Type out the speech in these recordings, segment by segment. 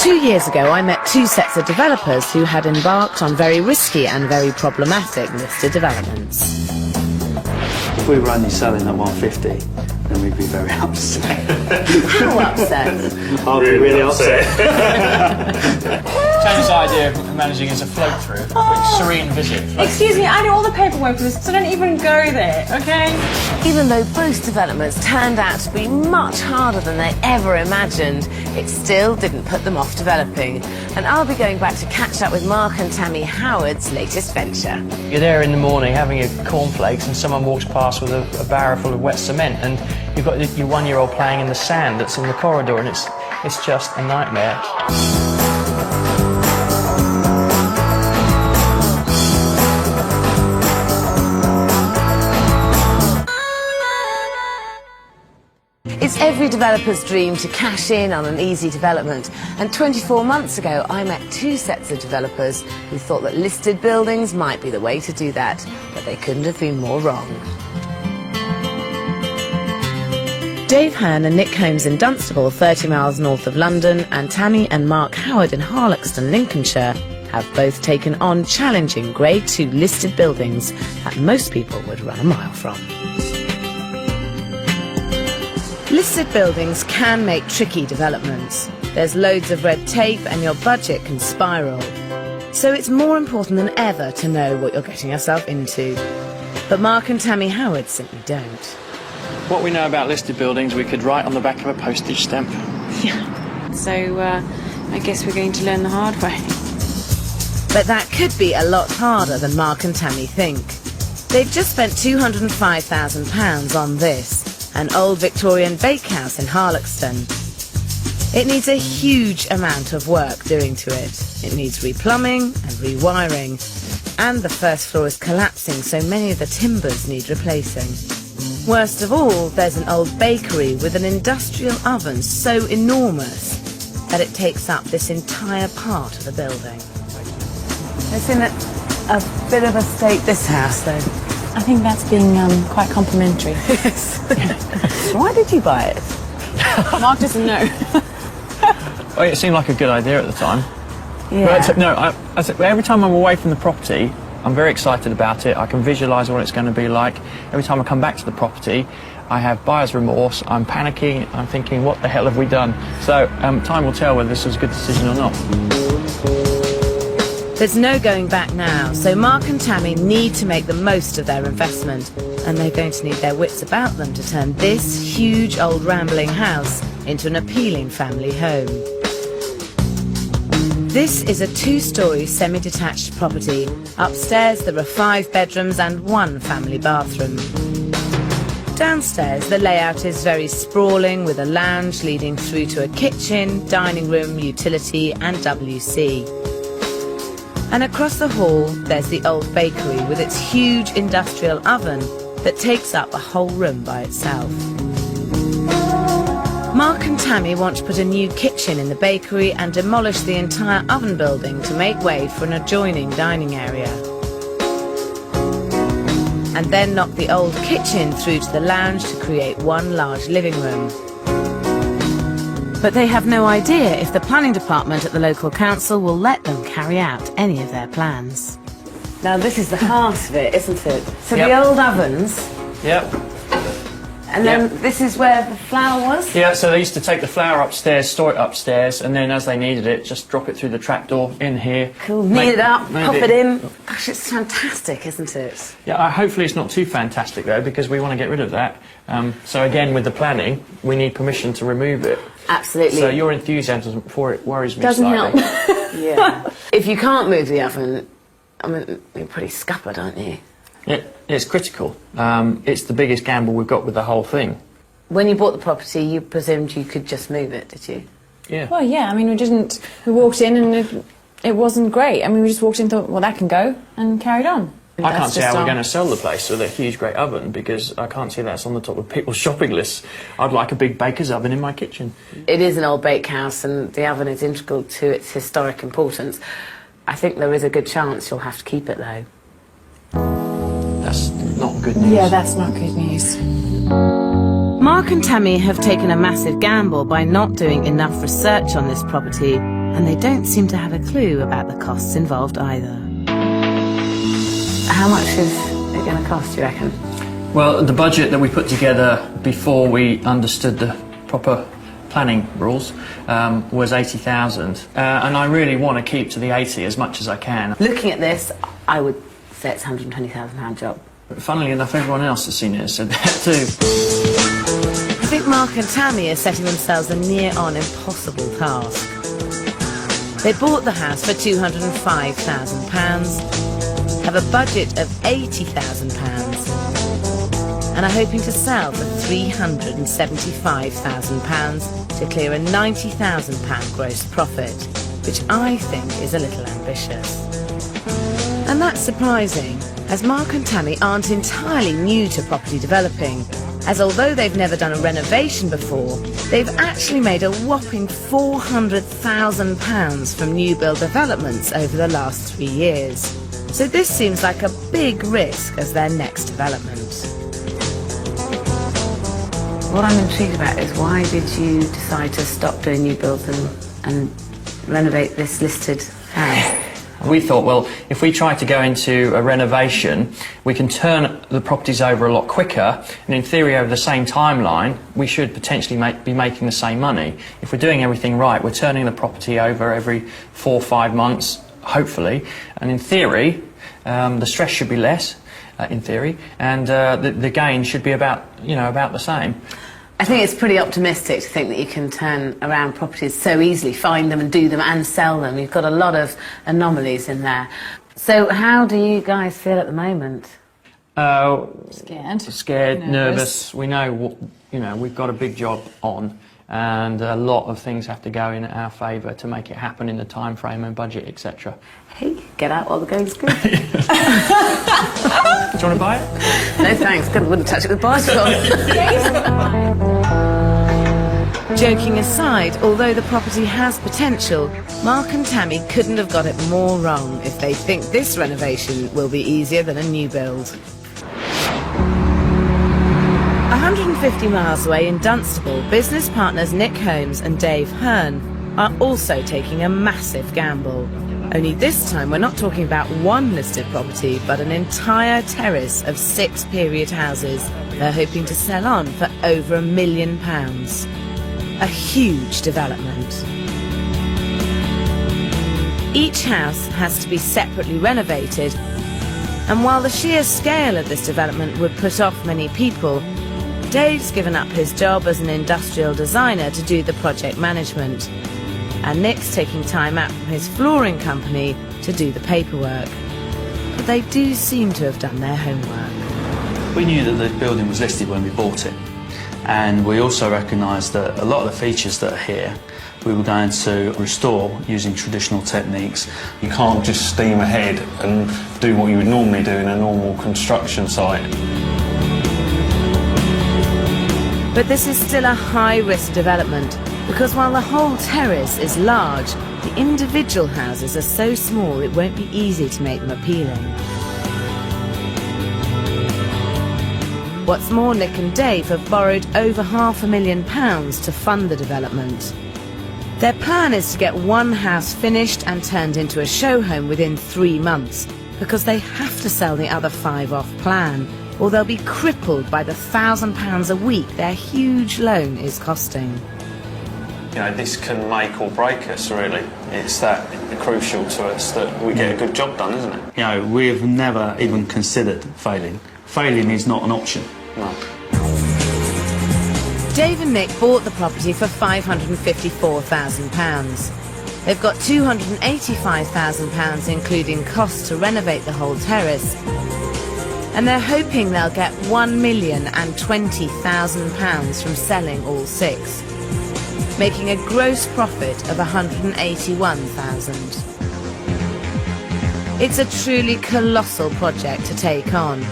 2 years ago, I met two sets of developers who had embarked on very risky and very problematic listed developments. If we were only selling at 150, then we'd be very upset. How upset? I'd be really upset. Tony's idea of managing is a float through, a quick serene visit. Excuse me, I do all the paperwork for this, so don't even go there, okay? Even though both developments turned out to be much harder than they ever imagined, it still didn't put them off developing. And I'll be going back to catch up with Mark and Tammy Howard's latest venture. You're there in the morning having your cornflakes and someone walks past with a barrow full of wet cement and you've got your one-year-old playing in the sand that's in the corridor and it's just a nightmare. It's every developer's dream to cash in on an easy development, and 24 months ago I met two sets of developers who thought that listed buildings might be the way to do that, but they couldn't have been more wrong. Dave Hearn and Nick Holmes in Dunstable, 30 miles north of London, and Tammy and Mark Howard in Harloxton, Lincolnshire, have both taken on challenging Grade 2 listed buildings that most people would run a mile from. Listed buildings can make tricky developments. There's loads of red tape and your budget can spiral. So it's more important than ever to know what you're getting yourself into. But Mark and Tammy Howard simply don't. What we know about listed buildings we could write on the back of a postage stamp. Yeah. So, I guess we're going to learn the hard way. But that could be a lot harder than Mark and Tammy think. They've just spent £205,000 on this. An old Victorian bakehouse in Harloxton. It needs a huge amount of work doing to it. It needs replumbing and rewiring, and the first floor is collapsing, so many of the timbers need replacing. Worst of all, there's an old bakery with an industrial oven so enormous that it takes up this entire part of the building. It's in a bit of a state, this house, though. I think that's being quite complimentary. Yes. Why did you buy it? Mark doesn't know. Well, it seemed like a good idea at the time. Yeah. But no, every time I'm away from the property, I'm very excited about it. I can visualise what it's going to be like. Every time I come back to the property, I have buyer's remorse. I'm panicking. I'm thinking, what the hell have we done? So time will tell whether this was a good decision or not. There's no going back now, so Mark and Tammy need to make the most of their investment, and they're going to need their wits about them to turn this huge old rambling house into an appealing family home. This is a two-storey semi-detached property. Upstairs there are 5 bedrooms and 1 family bathroom. Downstairs the layout is very sprawling, with a lounge leading through to a kitchen, dining room, utility and WC. And across the hall, there's the old bakery with its huge industrial oven that takes up a whole room by itself. Mark and Tammy want to put a new kitchen in the bakery and demolish the entire oven building to make way for an adjoining dining area. And then knock the old kitchen through to the lounge to create one large living room. But they have no idea if the planning department at the local council will let them carry out any of their plans. Now this is the heart of it, isn't it? So Yep. the old ovens, Yep. and then this is where the flour was? Yeah, so they used to take the flour upstairs, store it upstairs, and then as they needed it, just drop it through the trapdoor in here. Cool, knead it up, pop it in. Gosh, it's fantastic, isn't it? Yeah, hopefully it's not too fantastic though, because we want to get rid of that. So again, with the planning, we need permission to remove it. Absolutely. So your enthusiasm for it worries me Doesn't slightly. help. Yeah. If you can't move the oven, I mean, you're pretty scuppered, aren't you? It's critical. It's the biggest gamble we've got with the whole thing. When you bought the property, you presumed you could just move it, did you? Yeah. Well, yeah, I mean, we walked in and it wasn't great. I mean, we just walked in and thought, well, that can go, and carried on. I can't see just how we're our- going to sell the place with a huge, great oven, because I can't see that's on the top of people's shopping lists. I'd like a big baker's oven in my kitchen. It is an old bakehouse and the oven is integral to its historic importance. I think there is a good chance you'll have to keep it, though. That's not good news. Yeah, that's not good news. Mark and Tammy have taken a massive gamble by not doing enough research on this property, And they don't seem to have a clue about the costs involved either. How much is it going to cost, do you reckon? Well, the budget that we put together before we understood the proper planning rules was 80,000, and I really want to keep to the 80 as much as I can. Looking at this, I would say it's a £120,000 job. Funnily enough, everyone else has seen it and said that too. I think Mark and Tammy are setting themselves a near-on impossible task. They bought the house for £205,000, have a budget of £80,000, and are hoping to sell for £375,000 to clear a £90,000 gross profit, which I think is a little ambitious. And that's surprising, as Mark and Tammy aren't entirely new to property developing, as although they've never done a renovation before, they've actually made a whopping £400,000 from new build developments over the last 3 years. So this seems like a big risk as their next development. What I'm intrigued about is, why did you decide to stop doing new builds and renovate this listed house? We thought, well, if we try to go into a renovation, we can turn the properties over a lot quicker, and in theory over the same timeline we should potentially be making the same money. If we're doing everything right, we're turning the property over every 4 or 5 months, hopefully, and in theory the stress should be less, in theory, and the gain should be about the same. I think it's pretty optimistic to think that you can turn around properties so easily, find them and do them and sell them. You've got a lot of anomalies in there. So how do you guys feel at the moment? Scared, nervous. We know we've got a big job on, and a lot of things have to go in our favour to make it happen in the time frame and budget, etc. Hey, get out while the going's good. Do you want to buy it? No thanks, wouldn't touch it with barge on. Joking aside, although the property has potential, Mark and Tammy couldn't have got it more wrong if they think this renovation will be easier than a new build. 150 miles away in Dunstable, business partners Nick Holmes and Dave Hearn are also taking a massive gamble. Only this time we're not talking about one listed property, but an entire terrace of 6 period houses they're hoping to sell on for over £1 million. A huge development. Each house has to be separately renovated, and while the sheer scale of this development would put off many people, Dave's given up his job as an industrial designer to do the project management, and Nick's taking time out from his flooring company to do the paperwork. But they do seem to have done their homework. We knew that the building was listed when we bought it, and we also recognised that a lot of the features that are here we were going to restore using traditional techniques. You can't just steam ahead and do what you would normally do in a normal construction site. But this is still a high-risk development, because while the whole terrace is large, the individual houses are so small it won't be easy to make them appealing. What's more, Nick and Dave have borrowed over £500,000 to fund the development. Their plan is to get one house finished and turned into a show home within 3 months, because they have to sell the other 5 off plan, or they'll be crippled by the £1,000 a week their huge loan is costing. This can make or break us, really. It's that crucial to us that we get a good job done, isn't it? We've never even considered failing. Failing is not an option. No. Dave and Nick bought the property for £554,000. They've got £285,000 including costs to renovate the whole terrace, and they're hoping they'll get £1,020,000 from selling all 6, making a gross profit of £181,000. It's a truly colossal project to take on.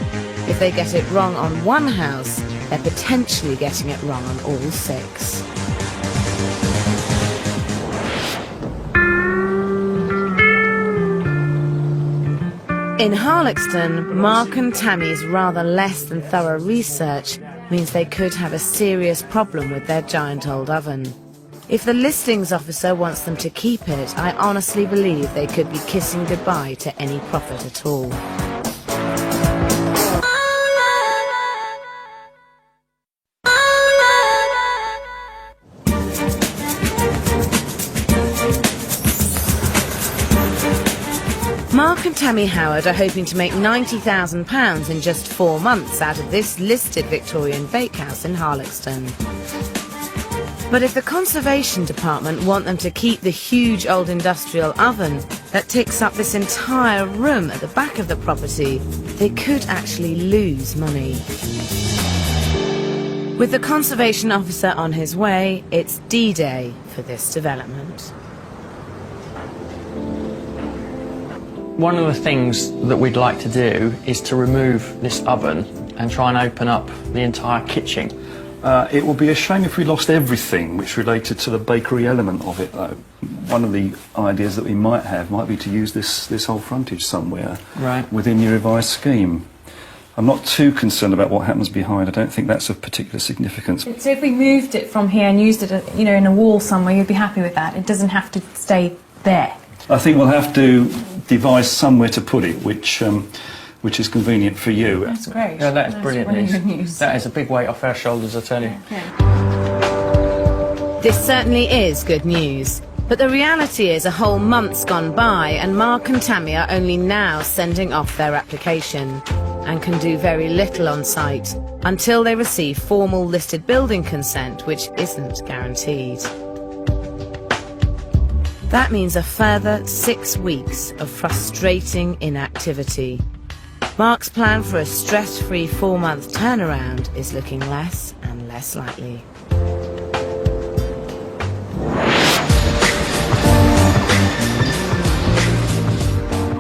If they get it wrong on one house, they're potentially getting it wrong on all 6. In Harlexton, Mark and Tammy's rather less than thorough research means they could have a serious problem with their giant old oven. If the listings officer wants them to keep it, I honestly believe they could be kissing goodbye to any profit at all. Mark and Tammy Howard are hoping to make £90,000 in just 4 months out of this listed Victorian bakehouse in Harloxton. But if the Conservation Department want them to keep the huge old industrial oven that takes up this entire room at the back of the property, they could actually lose money. With the Conservation Officer on his way, it's D-Day for this development. One of the things that we'd like to do is to remove this oven and try and open up the entire kitchen. It would be a shame if we lost everything which related to the bakery element of it, though. One of the ideas that we might have might be to use this whole frontage somewhere within your revised scheme. I'm not too concerned about what happens behind. I don't think that's of particular significance. So if we moved it from here and used it, you know, in a wall somewhere, you'd be happy with that? It doesn't have to stay there? I think we'll have to devise somewhere to put it, which is convenient for you. That's great. Yeah, that is brilliant really news. good news. That is a big weight off our shoulders, I tell you. This certainly is good news. But the reality is a whole month's gone by and Mark and Tammy are only now sending off their application and can do very little on site until they receive formal listed building consent, which isn't guaranteed. That means a further 6 weeks of frustrating inactivity. Mark's plan for a stress-free 4-month turnaround is looking less and less likely.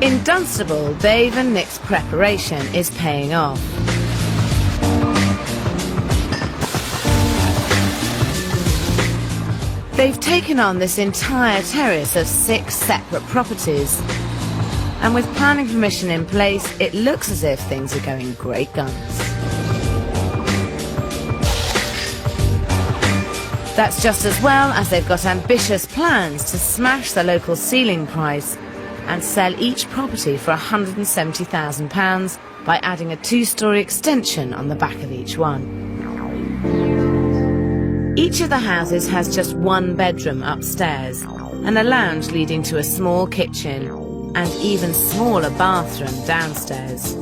In Dunstable, Dave and Nick's preparation is paying off. They've taken on this entire terrace of 6 separate properties. And with planning permission in place, it looks as if things are going great guns. That's just as well as they've got ambitious plans to smash the local ceiling price and sell each property for £170,000 by adding a 2-storey extension on the back of each one. Each of the houses has just 1 bedroom upstairs and a lounge leading to a small kitchen and even smaller bathroom downstairs.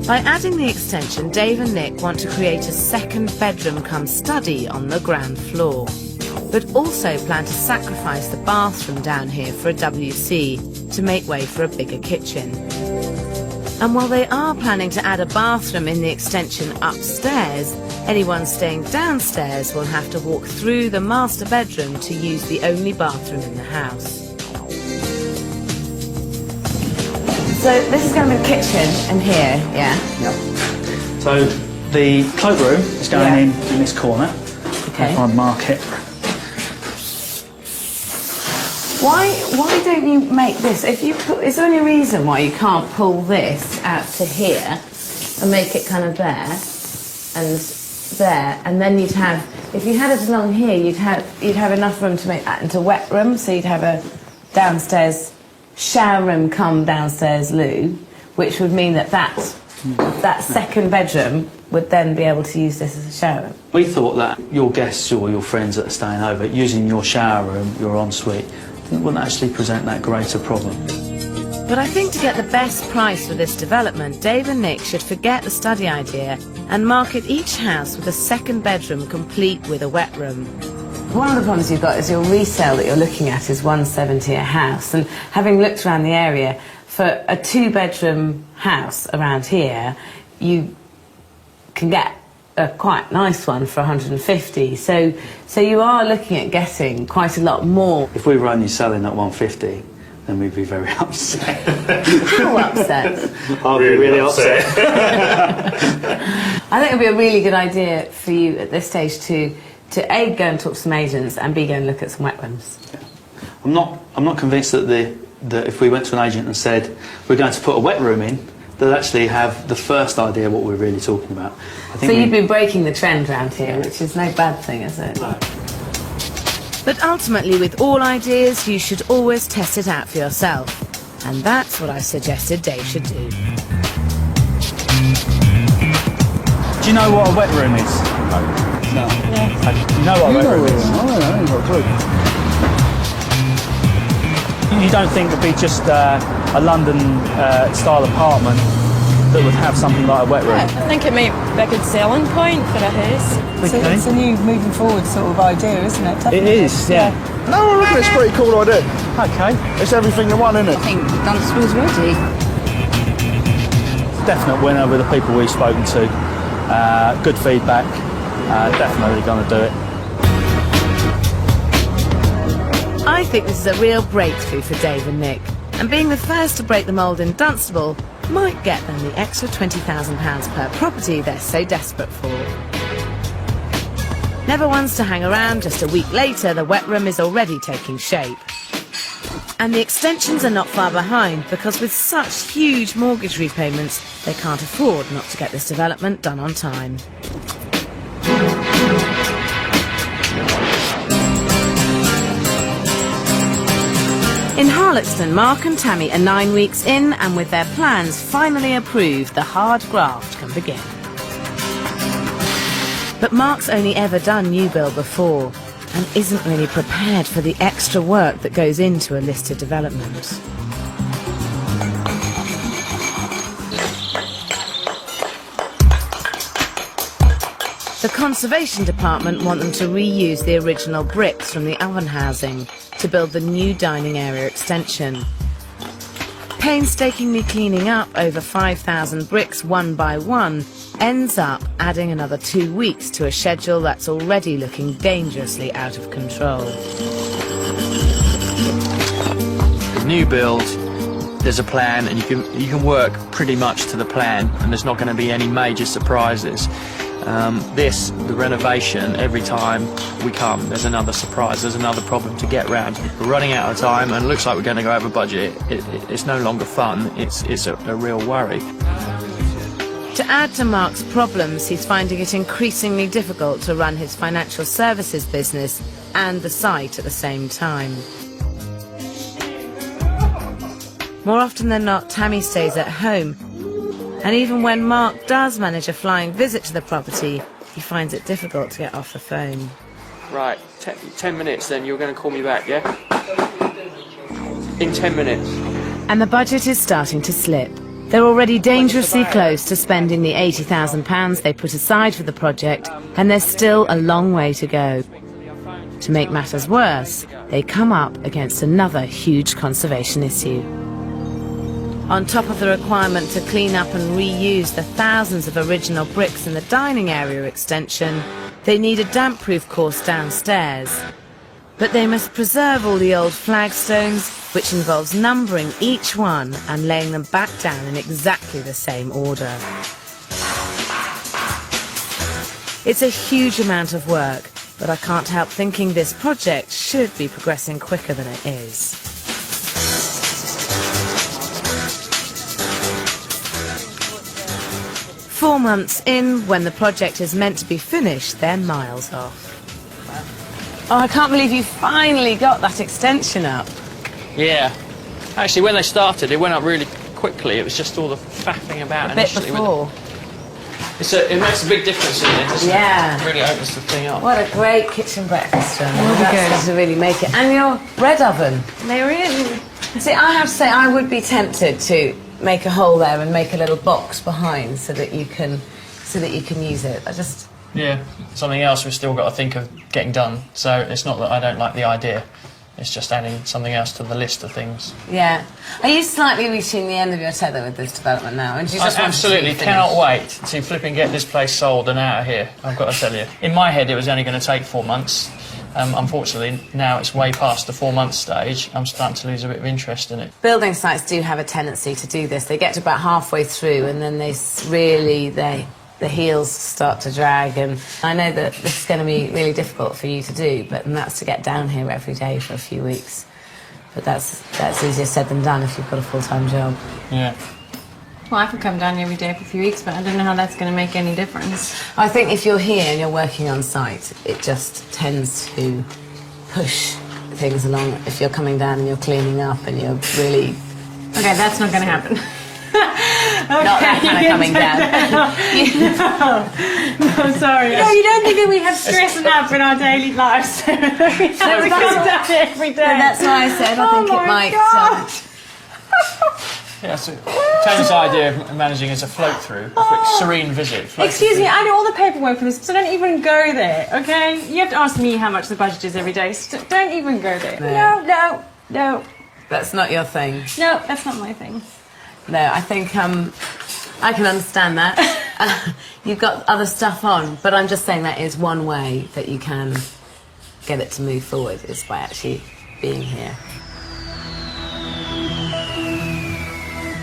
By adding the extension, Dave and Nick want to create a 2nd bedroom cum study on the ground floor, but also plan to sacrifice the bathroom down here for a WC to make way for a bigger kitchen. And while they are planning to add a bathroom in the extension upstairs, anyone staying downstairs will have to walk through the master bedroom to use the only bathroom in the house. So this is going to be the kitchen in here, yeah? Yep. So the cloakroom is going in this corner. Okay. If I mark it. Why don't you make this? If you put, is there any reason why you can't pull this out to here and make it kind of there and then you'd have, if you had it along here, you'd have enough room to make that into wet room, so you'd have a downstairs shower room come downstairs loo, which would mean that 2nd bedroom would then be able to use this as a shower room. We thought that your guests or your friends that are staying over, using your shower room, your ensuite, wouldn't actually present that greater problem. But I think to get the best price for this development, Dave and Nick should forget the study idea and market each house with a 2nd bedroom complete with a wet room. One of the problems you've got is your resale that you're looking at is £170 a house, and having looked around the area, for a 2-bedroom house around here, you can get a quite nice one for £150. So you are looking at getting quite a lot more. If we were only selling at £150, then we'd be very upset. How upset? I'd be really upset. I think it would be a really good idea for you at this stage to A, go and talk to some agents, and B, go and look at some wet rooms. Yeah. I'm not convinced that if we went to an agent and said we're going to put a wet room in, they'll actually have the first idea what we're really talking about. I think so you've been breaking the trend around here, which is no bad thing, is it? No. But ultimately, with all ideas, you should always test it out for yourself. And that's what I suggested Dave should do. Do you know what a wet room is? No. Yeah. You know what a wet room is? I ain't got a clue. You don't think it'd be just a London style apartment that would have something like a wet room? Yeah, I think it might be a good selling point for a house. Okay. It's a new moving forward sort of idea, isn't it? It is, yeah. No, look, it's a pretty cool idea. Okay. It's everything in one, isn't it? I think Dunstable's ready. Definite winner with the people we've spoken to. Good feedback. Definitely going to do it. I think this is a real breakthrough for Dave and Nick, and being the first to break the mould in Dunstable might get them the extra £20,000 per property they're so desperate for. Never ones to hang around, just a week later the wet room is already taking shape. And the extensions are not far behind, because with such huge mortgage repayments they can't afford not to get this development done on time. In Harloxton, Mark and Tammy are 9 weeks in, and with their plans finally approved, the hard graft can begin. But Mark's only ever done new build before, and isn't really prepared for the extra work that goes into a listed development. The Conservation Department want them to reuse the original bricks from the oven housing to build the new dining area extension. Painstakingly cleaning up over 5,000 bricks one by one ends up adding another 2 weeks to a schedule that's already looking dangerously out of control. New build, there's a plan, and you can work pretty much to the plan, and there's not going to be any major surprises. The renovation, every time we come, there's another surprise, there's another problem to get round. We're running out of time, and it looks like we're going to go over budget. It's no longer fun, it's a real worry. To add to Mark's problems, he's finding it increasingly difficult to run his financial services business and the site at the same time. More often than not, Tammy stays at home. And even when Mark does manage a flying visit to the property, he finds it difficult to get off the phone. Right, 10 minutes then, you're going to call me back, yeah? In 10 minutes. And the budget is starting to slip. They're already dangerously close to spending the £80,000 they put aside for the project, and there's still a long way to go. To make matters worse, they come up against another huge conservation issue. On top of the requirement to clean up and reuse the thousands of original bricks in the dining area extension, they need a damp-proof course downstairs. But they must preserve all the old flagstones, which involves numbering each one and laying them back down in exactly the same order. It's a huge amount of work, but I can't help thinking this project should be progressing quicker than it is. Four months in, when the project is meant to be finished, they're miles off. Oh, I can't believe you finally got that extension up. Yeah. Actually, when they started, it went up really quickly. It was just all the faffing about A bit initially. before. It makes a big difference in it, doesn't Yeah. it? It really opens the thing up. What a great kitchen breakfast room. Will be That's good. going to really make it. And your bread oven. They really... See, I have to say, I would be tempted to make a hole there and make a little box behind so that you can use it. Yeah, something else we've still got to think of getting done. So it's not that I don't like the idea. It's just adding something else to the list of things. Yeah. Are you slightly reaching the end of your tether with this development now? And do you just I want it to be absolutely finished? cannot wait to flip and get this place sold and out of here, I've got to tell you. In my head, it was only going to take 4 months. Unfortunately, now it's way past the 4 month stage. I'm starting to lose a bit of interest in it. Building sites do have a tendency to do this. They get to about halfway through and then the heels start to drag, and I know that this is going to be really difficult for you to do, and that's to get down here every day for a few weeks. But that's easier said than done if you've got a full-time job. Yeah. Well, I could come down every day for a few weeks, but I don't know how that's going to make any difference. I think if you're here and you're working on site, it just tends to push things along if you're coming down and you're cleaning up and you're really... Okay, that's not going to happen. Not that kind of coming down. No, sorry. No, you don't think that we have stress enough in our daily lives. So we come down every day. That's why I said I think it might... Yeah, so Tony's idea of managing is a float-through, a quick serene visit. Excuse me, I do all the paperwork for this, so don't even go there, okay? You have to ask me how much the budget is every day, so don't even go there. No. That's not your thing. No, that's not my thing. No, I think I can understand that. You've got other stuff on, but I'm just saying that is one way that you can get it to move forward, is by actually being here.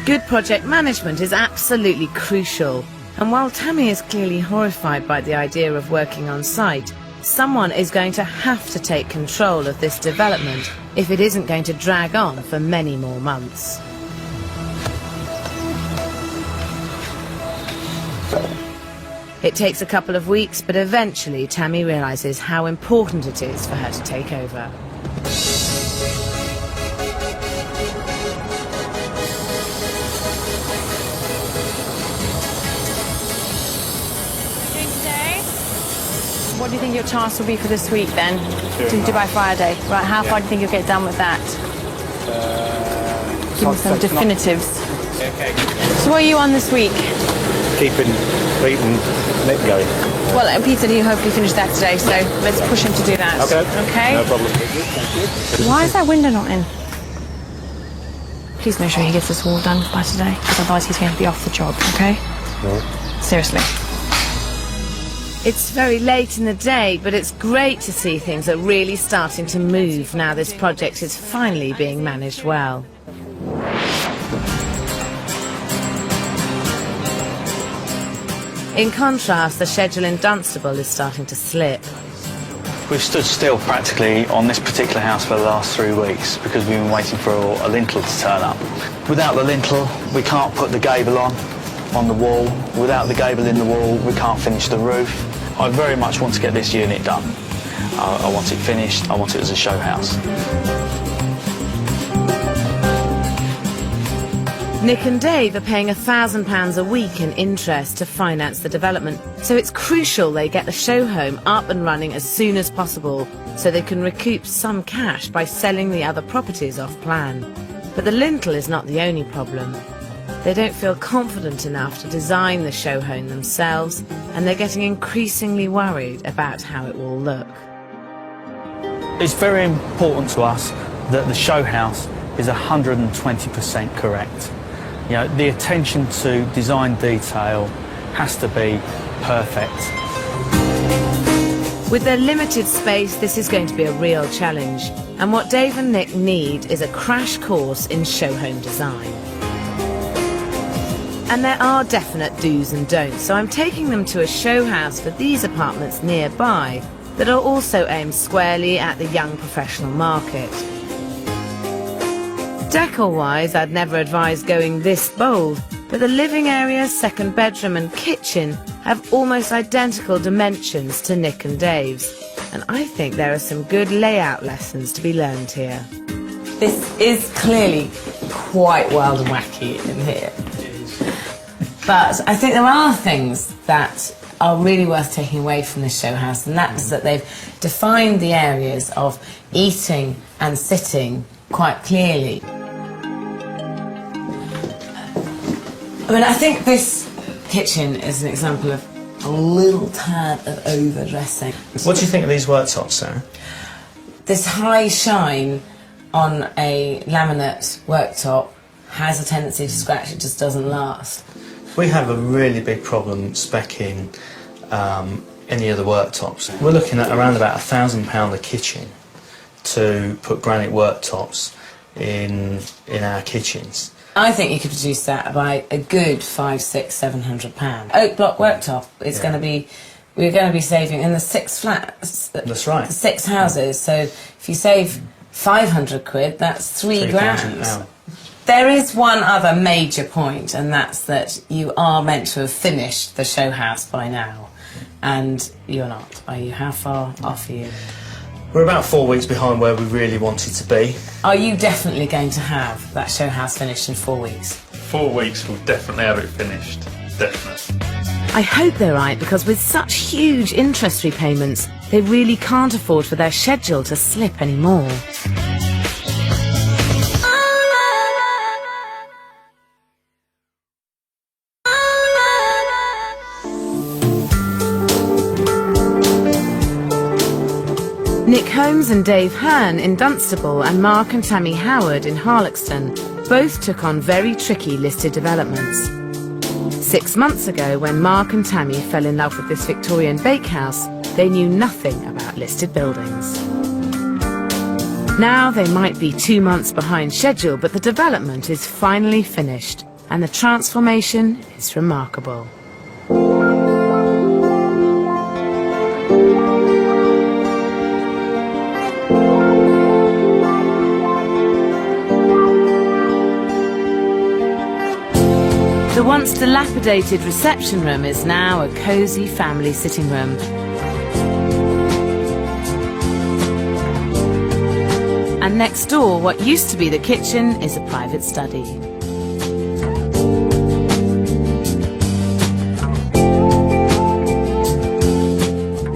Good project management is absolutely crucial, and while Tammy is clearly horrified by the idea of working on site, someone is going to have to take control of this development if it isn't going to drag on for many more months. It takes a couple of weeks, but eventually Tammy realises how important it is for her to take over. What do you think your task will be for this week then? To do by Friday. Right, how far do you think you'll get done with that? Give me some definitives. Okay. So what are you on this week? Keeping Pete and Nick going. Well, Pete said he'll hopefully finish that today, so let's push him to do that. Okay? No problem. Thank you. Why is that window not in? Please make sure he gets this all done by today, because otherwise he's going to be off the job, okay? No. Seriously. It's very late in the day, but it's great to see things are really starting to move now this project is finally being managed well. In contrast, the schedule in Dunstable is starting to slip. We've stood still practically on this particular house for the last 3 weeks because we've been waiting for a lintel to turn up. Without the lintel, we can't put the gable on the wall. Without the gable in the wall, we can't finish the roof. I very much want to get this unit done. I want it finished, I want it as a show house. Nick and Dave are paying £1,000 a week in interest to finance the development, so it's crucial they get the show home up and running as soon as possible so they can recoup some cash by selling the other properties off plan. But the lintel is not the only problem. They don't feel confident enough to design the show home themselves, and they're getting increasingly worried about how it will look. It's very important to us that the show house is 120% correct. You know, the attention to design detail has to be perfect. With their limited space, this is going to be a real challenge, and what Dave and Nick need is a crash course in show home design. And there are definite do's and don'ts, so I'm taking them to a show house for these apartments nearby that are also aimed squarely at the young professional market. Decor-wise, I'd never advise going this bold, but the living area, second bedroom and kitchen have almost identical dimensions to Nick and Dave's, and I think there are some good layout lessons to be learned here. This is clearly quite wild and wacky in here. But I think there are things that are really worth taking away from this show house, and that's that they've defined the areas of eating and sitting quite clearly. I mean, I think this kitchen is an example of a little tad of overdressing. What do you think of these worktops, Sarah? This high shine on a laminate worktop has a tendency to scratch, it just doesn't last. We have a really big problem speccing any of the worktops. We're looking at around about £1,000 a kitchen to put granite worktops in our kitchens. I think you could produce that by a good £500, £600, £700. Oak block worktop. It's going to be, we're going to be saving in the 6 flats. That's right. 6 houses. So if you save 500 quid, that's £3 grand. There is one other major point, and that's that you are meant to have finished the show house by now, and you're not. Are you? How far off are you? We're about 4 weeks behind where we really wanted to be. Are you definitely going to have that show house finished in 4 weeks? 4 weeks we'll definitely have it finished. Definitely. I hope they're right, because with such huge interest repayments, they really can't afford for their schedule to slip anymore. Nick Holmes and Dave Hearn in Dunstable and Mark and Tammy Howard in Harloxton both took on very tricky listed developments. 6 months ago, when Mark and Tammy fell in love with this Victorian bakehouse, they knew nothing about listed buildings. Now they might be 2 months behind schedule, but the development is finally finished and the transformation is remarkable. The once dilapidated reception room is now a cosy family sitting room. And next door, what used to be the kitchen is a private study.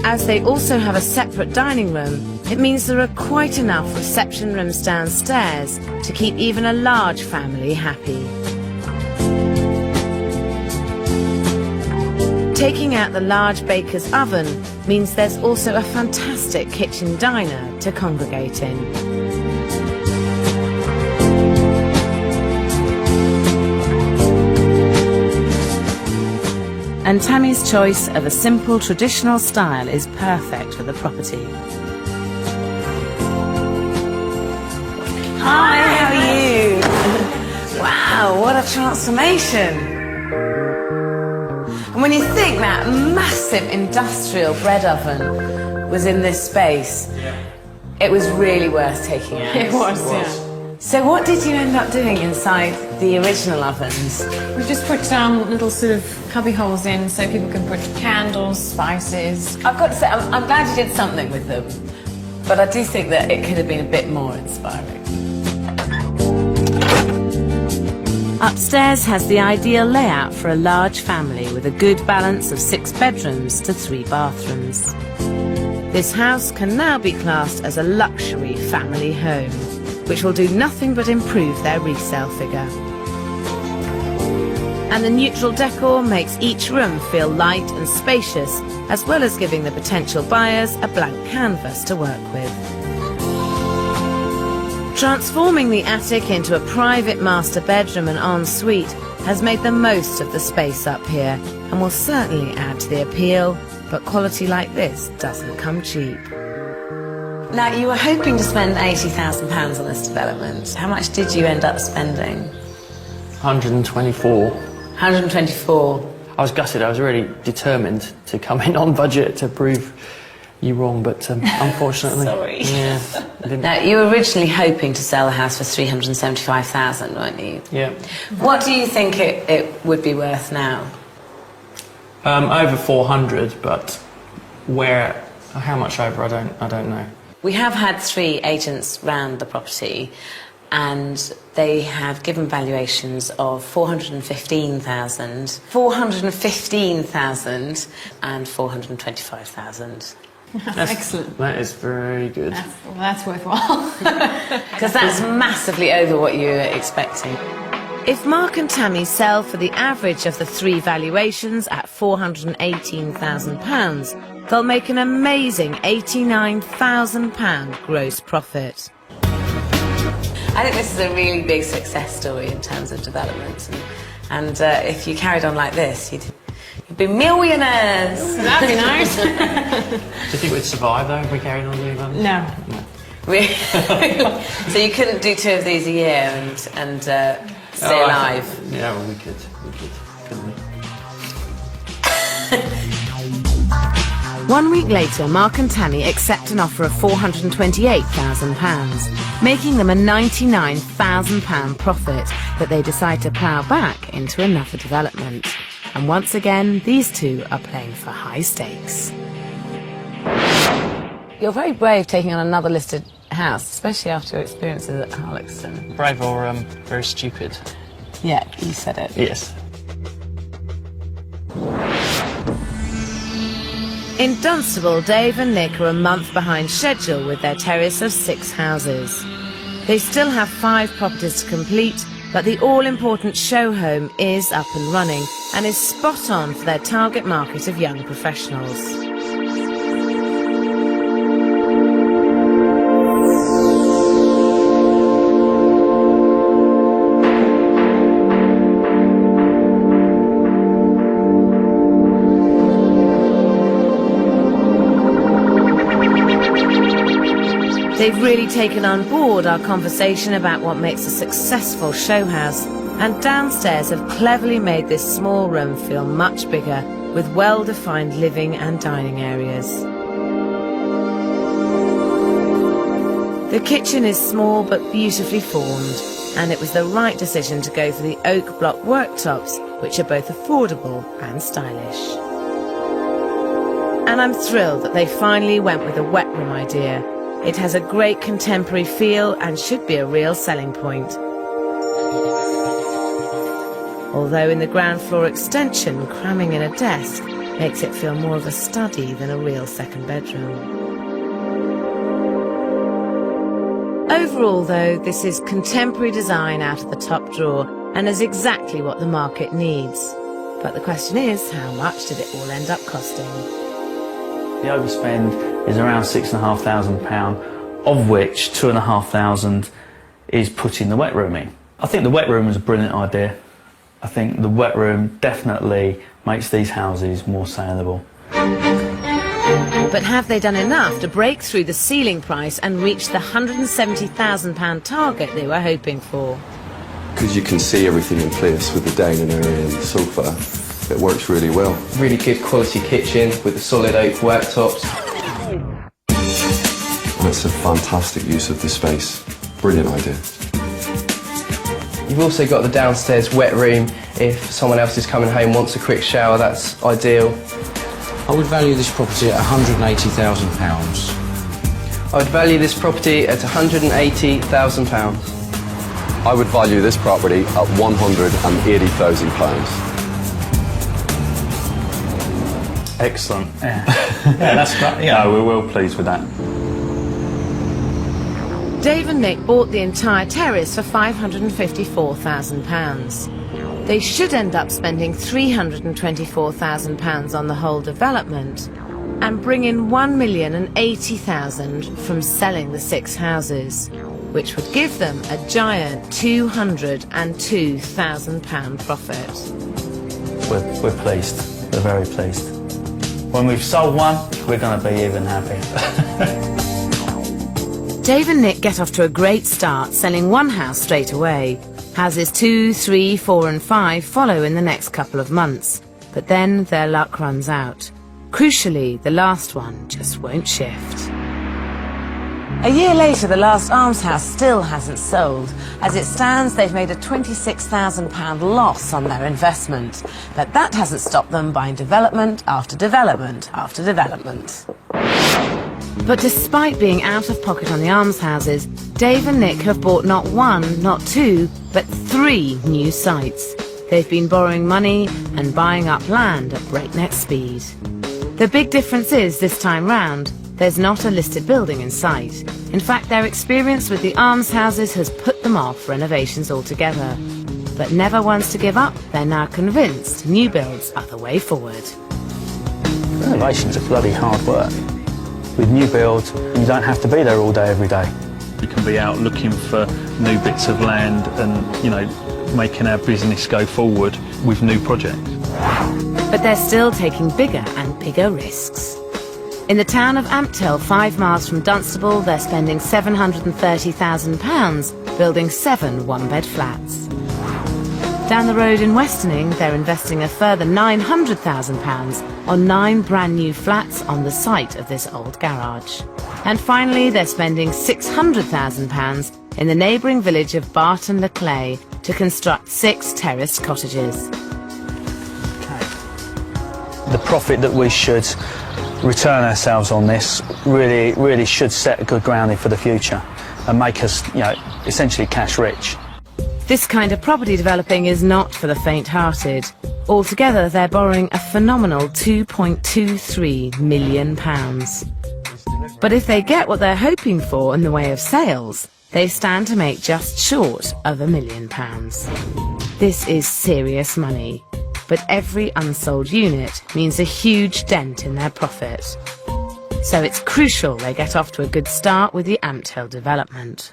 As they also have a separate dining room, it means there are quite enough reception rooms downstairs to keep even a large family happy. Taking out the large baker's oven means there's also a fantastic kitchen diner to congregate in. And Tammy's choice of a simple traditional style is perfect for the property. Hi, how are you? Wow, what a transformation! And when you think that massive industrial bread oven was in this space, it was really worth taking out. It was, yeah. So what did you end up doing inside the original ovens? We just put little sort of cubby holes in so people can put candles, spices. I've got to say, I'm glad you did something with them, but I do think that it could have been a bit more inspiring. Upstairs has the ideal layout for a large family with a good balance of 6 bedrooms to 3 bathrooms. This house can now be classed as a luxury family home, which will do nothing but improve their resale figure. And the neutral decor makes each room feel light and spacious, as well as giving the potential buyers a blank canvas to work with. Transforming the attic into a private master bedroom and ensuite has made the most of the space up here and will certainly add to the appeal, but quality like this doesn't come cheap. Now, you were hoping to spend £80,000 on this development. How much did you end up spending? 124. 124. I was gutted. I was really determined to come in on budget to prove you wrong, but unfortunately... Sorry. Yeah. Now, you were originally hoping to sell the house for $375,000, weren't you? Yeah. What do you think it would be worth now? Over 400, but how much over, I don't know. We have had 3 agents round the property, and they have given valuations of 415,000, 415,000 and 425,000. Excellent. That is very good. That's worthwhile. Because that's massively over what you were expecting. If Mark and Tammy sell for the average of the 3 valuations at £418,000, they'll make an amazing £89,000 gross profit. I think this is a really big success story in terms of development, and if you carried on like this, you'd be millionaires. That'd be nice. Do you think we'd survive though if we carried on doing that? No. So you couldn't do 2 of these a year and stay alive? Yeah, well, we could, couldn't we? 1 week later, Mark and Tammy accept an offer of £428,000, making them a £99,000 profit that they decide to plough back into another development. And once again, these two are playing for high stakes. You're very brave taking on another listed house, especially after your experiences at Harlexton. Brave or very stupid? Yeah, you said it. Yes. In Dunstable, Dave and Nick are a month behind schedule with their terrace of 6 houses. They still have 5 properties to complete, but the all-important show home is up and running and is spot on for their target market of young professionals. They've really taken on board our conversation about what makes a successful show house, and downstairs have cleverly made this small room feel much bigger, with well-defined living and dining areas. The kitchen is small but beautifully formed, and it was the right decision to go for the oak block worktops, which are both affordable and stylish. And I'm thrilled that they finally went with the wet room idea. It has a great contemporary feel and should be a real selling point. Although in the ground floor extension, cramming in a desk makes it feel more of a study than a real second bedroom. Overall though, this is contemporary design out of the top drawer and is exactly what the market needs. But the question is, how much did it all end up costing? The overspend is around £6,500, of which £2,500 is putting the wet room in. I think the wet room was a brilliant idea. I think the wet room definitely makes these houses more saleable. But have they done enough to break through the ceiling price and reach the £170,000 target they were hoping for? Because you can see everything in place with the dining area and the sofa, it works really well. Really good quality kitchen with the solid oak worktops. And it's a fantastic use of the space. Brilliant idea. You've also got the downstairs wet room. If someone else is coming home, wants a quick shower, that's ideal. I would value this property at £180,000. I would value this property at £180,000. I would value this property at £180,000. Excellent. Yeah, yeah, that's great. Yeah, we're well pleased with that. Dave and Nick bought the entire terrace for £554,000. They should end up spending £324,000 on the whole development and bring in £1,080,000 from selling the 6 houses, which would give them a giant £202,000 profit. We're pleased. We're very pleased. When we've sold one, we're going to be even happier. Dave and Nick get off to a great start, selling one house straight away. Houses 2, 3, 4 and 5 follow in the next couple of months, but then their luck runs out. Crucially, the last one just won't shift. A year later, the last almshouse still hasn't sold. As it stands, they've made a £26,000 loss on their investment. But that hasn't stopped them buying development after development after development. But despite being out of pocket on the almshouses, Dave and Nick have bought not 1, not 2, but 3 new sites. They've been borrowing money and buying up land at breakneck speed. The big difference is, this time round, there's not a listed building in sight. In fact, their experience with the almshouses has put them off renovations altogether. But never once to give up, they're now convinced new builds are the way forward. Renovations are bloody hard work. With new builds, you don't have to be there all day, every day. You can be out looking for new bits of land and, you know, making our business go forward with new projects. But they're still taking bigger and bigger risks. In the town of Ampthill, 5 miles from Dunstable, they're spending £730,000 building 7 one-bed flats. Down the road in Westerning, they're investing a further £900,000 on 9 brand new flats on the site of this old garage. And finally, they're spending £600,000 in the neighbouring village of Barton-le-Clay to construct 6 terraced cottages. The profit that we should return ourselves on this really should set a good grounding for the future and make us, you know, essentially cash rich. This kind of property developing is not for the faint-hearted. Altogether, they're borrowing a phenomenal £2.23 million. But if they get what they're hoping for in the way of sales, they stand to make just short of £1 million. This is serious money, but every unsold unit means a huge dent in their profit. So it's crucial they get off to a good start with the Ampthill development.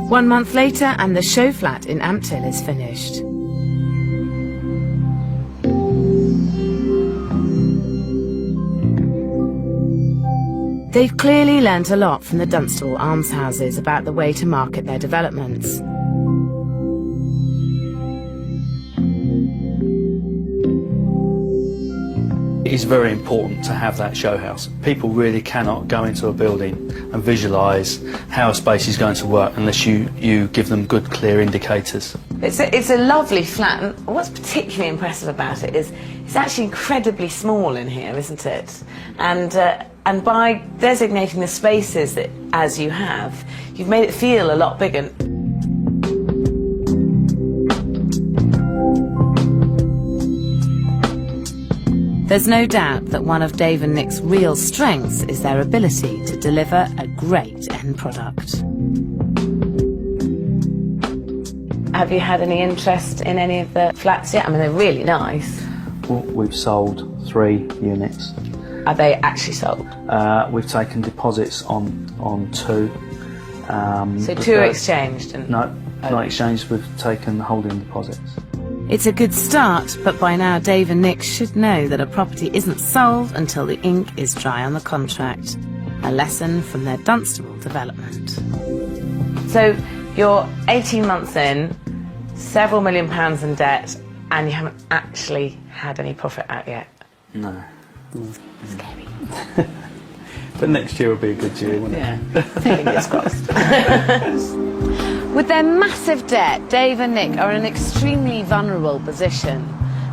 1 month later and the show flat in Ampthill is finished. They've clearly learnt a lot from the Dunstable almshouses about the way to market their developments. It is very important to have that show house. People really cannot go into a building and visualise how a space is going to work unless you give them good, clear indicators. It's a lovely flat, and what's particularly impressive about it is it's actually incredibly small in here, isn't it? And by designating the spaces that, as you have, you've made it feel a lot bigger. There's no doubt that one of Dave and Nick's real strengths is their ability to deliver a great end product. Have you had any interest in any of the flats yet? I mean, they're really nice. Well, we've sold 3 units. Are they actually sold? We've taken deposits on 2. So 2 are exchanged? And... No, not exchanged. We've taken holding deposits. It's a good start, but by now Dave and Nick should know that a property isn't sold until the ink is dry on the contract. A lesson from their Dunstable development. So you're 18 months in, several £1 million in debt, and you haven't actually had any profit out yet? No. Scary. But next year will be a good year, won't it? Yeah, fingers crossed. With their massive debt, Dave and Nick are in an extremely vulnerable position.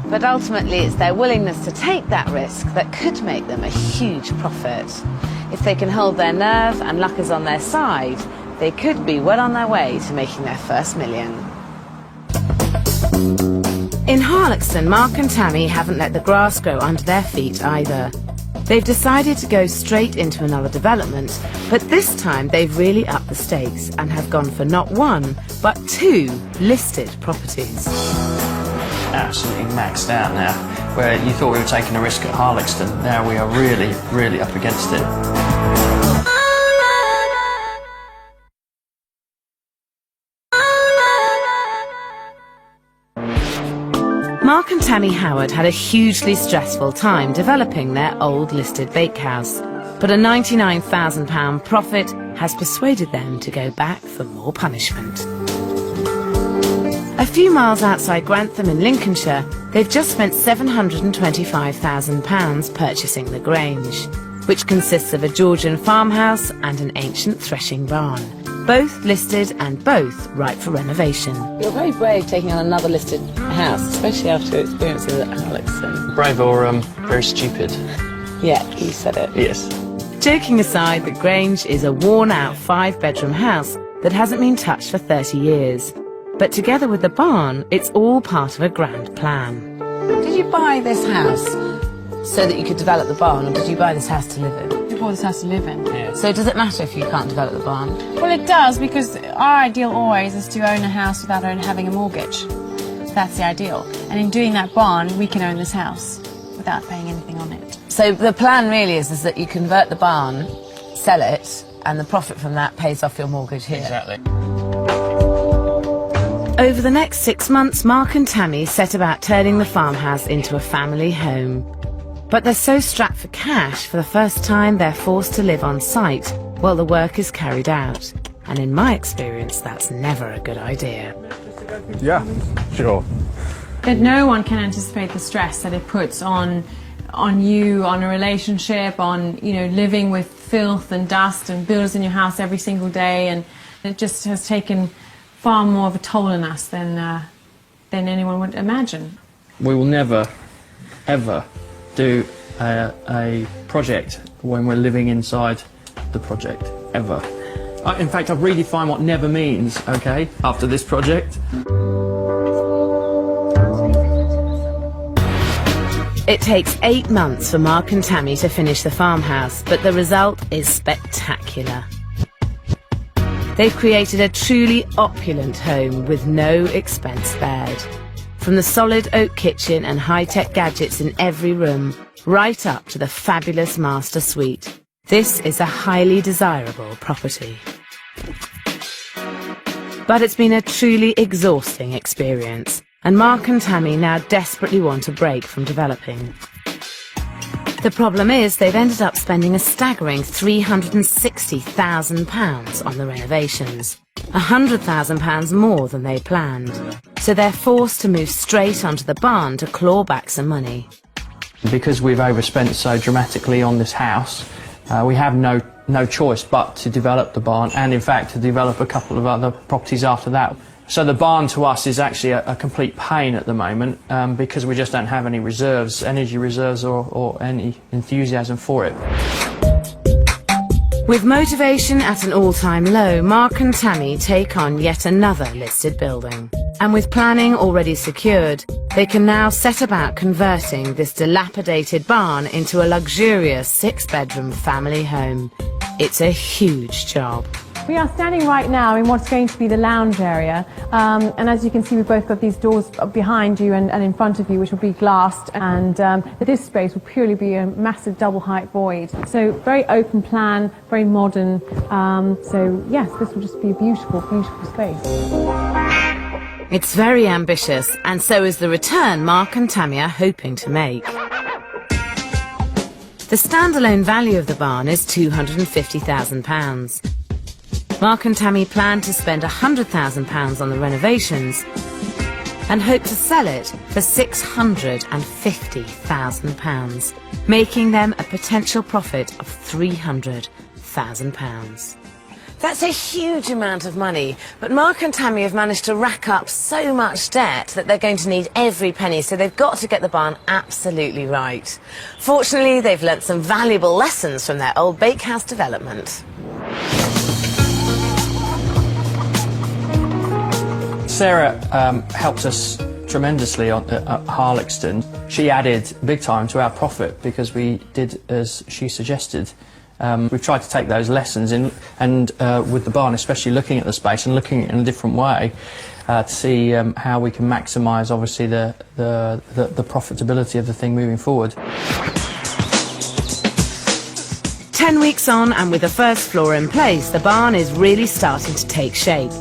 But ultimately, it's their willingness to take that risk that could make them a huge profit. If they can hold their nerve and luck is on their side, they could be well on their way to making their first million. In Harloxton, Mark and Tammy haven't let the grass grow under their feet either. They've decided to go straight into another development, but this time they've really upped the stakes and have gone for not 1, but 2 listed properties. Absolutely maxed out now. Where you thought we were taking a risk at Harloxton, now we are really up against it. Mark and Tammy Howard had a hugely stressful time developing their old listed bakehouse, but a £99,000 profit has persuaded them to go back for more punishment. A few miles outside Grantham in Lincolnshire, they've just spent £725,000 purchasing the Grange, which consists of a Georgian farmhouse and an ancient threshing barn. Both listed and both ripe for renovation. You're very brave taking on another listed house, especially after your experiences at Harloxton. Brave or very stupid? Yeah, you said it. Yes. Joking aside, the Grange is a worn-out 5-bedroom house that hasn't been touched for 30 years. But together with the barn, it's all part of a grand plan. Did you buy this house so that you could develop the barn, or did you buy this house to live in? We bought this house to live in. Yeah. So does it matter if you can't develop the barn? Well, it does, because our ideal always is to own a house without having a mortgage. That's the ideal. And in doing that barn, we can own this house without paying anything on it. So the plan really is that you convert the barn, sell it, and the profit from that pays off your mortgage here. Exactly. Over the next 6 months, Mark and Tammy set about turning the farmhouse into a family home. But they're so strapped for cash, for the first time they're forced to live on site while the work is carried out. And in my experience, that's never a good idea. Yeah, sure. That no one can anticipate the stress that it puts on you, on a relationship, on, you know, living with filth and dust and builders in your house every single day, and it just has taken far more of a toll on us than anyone would imagine. We will never, ever do a project when we're living inside the project, ever. In fact, I've redefined what never means, okay, after this project. It takes 8 months for Mark and Tammy to finish the farmhouse, but the result is spectacular. They've created a truly opulent home with no expense spared. From the solid oak kitchen and high-tech gadgets in every room, right up to the fabulous master suite. This is a highly desirable property. But it's been a truly exhausting experience, and Mark and Tammy now desperately want a break from developing. The problem is they've ended up spending a staggering £360,000 on the renovations, £100,000 more than they planned. So they're forced to move straight onto the barn to claw back some money. Because we've overspent so dramatically on this house, we have no choice but to develop the barn, and in fact to develop a couple of other properties after that. So the barn to us is actually a complete pain at the moment, because we just don't have any reserves, energy reserves or any enthusiasm for it. With motivation at an all-time low, Mark and Tammy take on yet another listed building. And with planning already secured, they can now set about converting this dilapidated barn into a luxurious 6-bedroom family home. It's a huge job. We are standing right now in what's going to be the lounge area, and as you can see, we've both got these doors behind you and in front of you, which will be glassed, and this space will purely be a massive double height void. So very open plan, very modern, so yes, this will just be a beautiful, beautiful space. It's very ambitious, and so is the return Mark and Tammy are hoping to make. The standalone value of the barn is £250,000. Mark and Tammy plan to spend £100,000 on the renovations and hope to sell it for £650,000, making them a potential profit of £300,000. That's a huge amount of money, but Mark and Tammy have managed to rack up so much debt that they're going to need every penny, so they've got to get the barn absolutely right. Fortunately, they've learnt some valuable lessons from their old bakehouse development. Sarah helped us tremendously at Harlexton. She added big time to our profit because we did as she suggested. We've tried to take those lessons in, and with the barn, especially looking at the space and looking at it in a different way to see how we can maximise, obviously, the profitability of the thing moving forward. 10 weeks on, and with the first floor in place, the barn is really starting to take shape.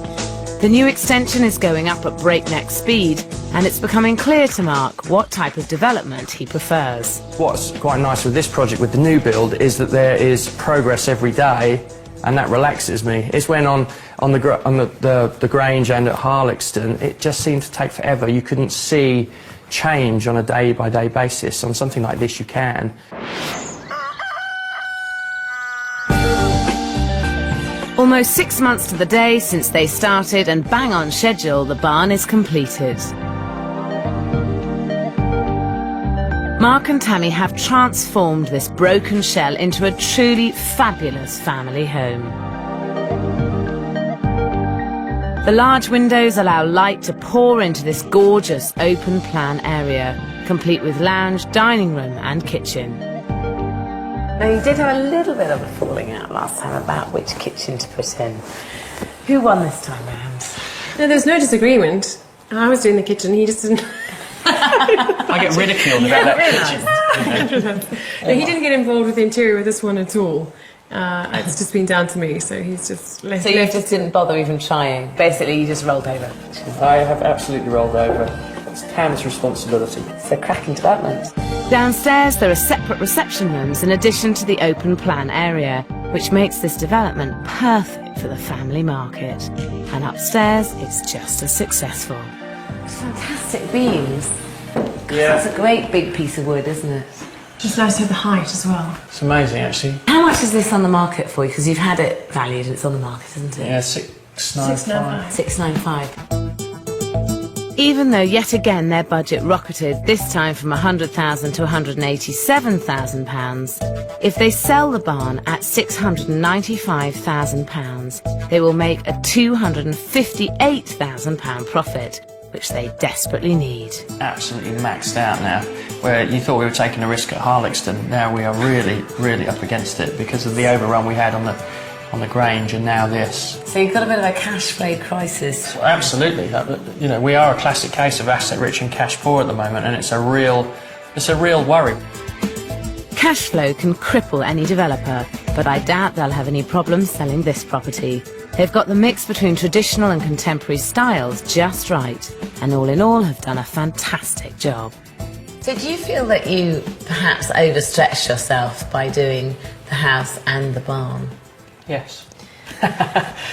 The new extension is going up at breakneck speed, and it's becoming clear to Mark what type of development he prefers. What's quite nice with this project, with the new build, is that there is progress every day, and that relaxes me. It's when on the Grange and at Harlexton, it just seemed to take forever. You couldn't see change on a day-by-day basis. On something like this, you can. Almost 6 months to the day since they started, and bang on schedule, the barn is completed. Mark and Tammy have transformed this broken shell into a truly fabulous family home. The large windows allow light to pour into this gorgeous open plan area, complete with lounge, dining room and kitchen. Now, you did have a little bit of a falling out last time about which kitchen to put in. Who won this time round? No, there was no disagreement. I was doing the kitchen, he just didn't. I get ridiculed about that kitchen. No, he didn't get involved with the interior of this one at all. It's just been down to me, so he's just left. So you just didn't bother even trying? Basically, you just rolled over? I have absolutely rolled over. It's Tam's responsibility. It's a cracking development. Downstairs, there are separate reception rooms in addition to the open plan area, which makes this development perfect for the family market. And upstairs, it's just as successful. Fantastic beams. Yeah. That's a great big piece of wood, isn't it? It's nice to have the height as well. It's amazing, actually. How much is this on the market for you? Because you've had it valued, it's on the market, isn't it? Yeah, 695. 695. Even though yet again their budget rocketed, this time from £100,000 to £187,000, if they sell the barn at £695,000, they will make a £258,000 profit, which they desperately need. Absolutely maxed out now. Where you thought we were taking a risk at Harlexton, now we are really, really up against it because of the overrun we had on the Grange, and now this. So you've got a bit of a cash flow crisis. Absolutely. You know, we are a classic case of asset rich and cash poor at the moment, and it's a real worry. Cash flow can cripple any developer, but I doubt they'll have any problems selling this property. They've got the mix between traditional and contemporary styles just right, and all in all have done a fantastic job. So do you feel that you perhaps overstretched yourself by doing the house and the barn? Yes.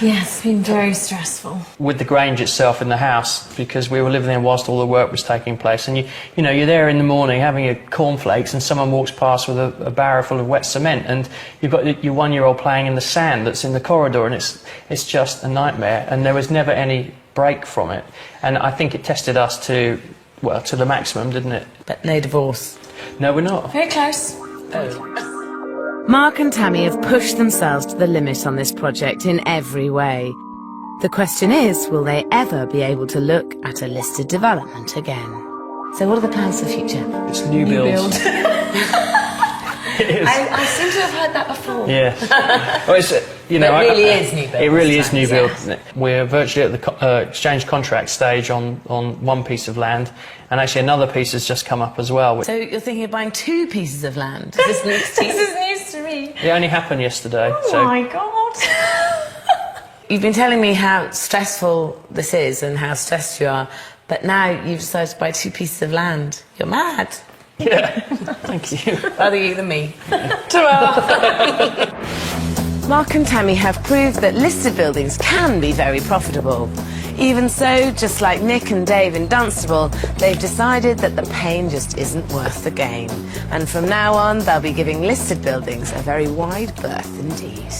Yes, it's been very stressful. With the Grange itself in the house, because we were living there whilst all the work was taking place, and you know, you're there in the morning having your cornflakes and someone walks past with a barrow full of wet cement, and you've got your 1-year-old playing in the sand that's in the corridor, and it's just a nightmare, and there was never any break from it. And I think it tested us to the maximum, didn't it? But no divorce. No, we're not. Very close. Mark and Tammy have pushed themselves to the limit on this project in every way. The question is, will they ever be able to look at a listed development again? So what are the plans for the future? It's new build. It is. I seem to have heard that before. Yes. Well, it's, you know, it really is new build. It really is new build. Yes. We're virtually at the exchange contract stage on one piece of land, and actually another piece has just come up as well. So you're thinking of buying 2 pieces of land? Is this news to you? This is news to me. It only happened yesterday. Oh my God. You've been telling me how stressful this is and how stressed you are, but now you've decided to buy 2 pieces of land. You're mad. Yeah. Thank you. Rather you than me. Mark and Tammy have proved that listed buildings can be very profitable. Even so, just like Nick and Dave in Dunstable, they've decided that the pain just isn't worth the gain. And from now on, they'll be giving listed buildings a very wide berth indeed.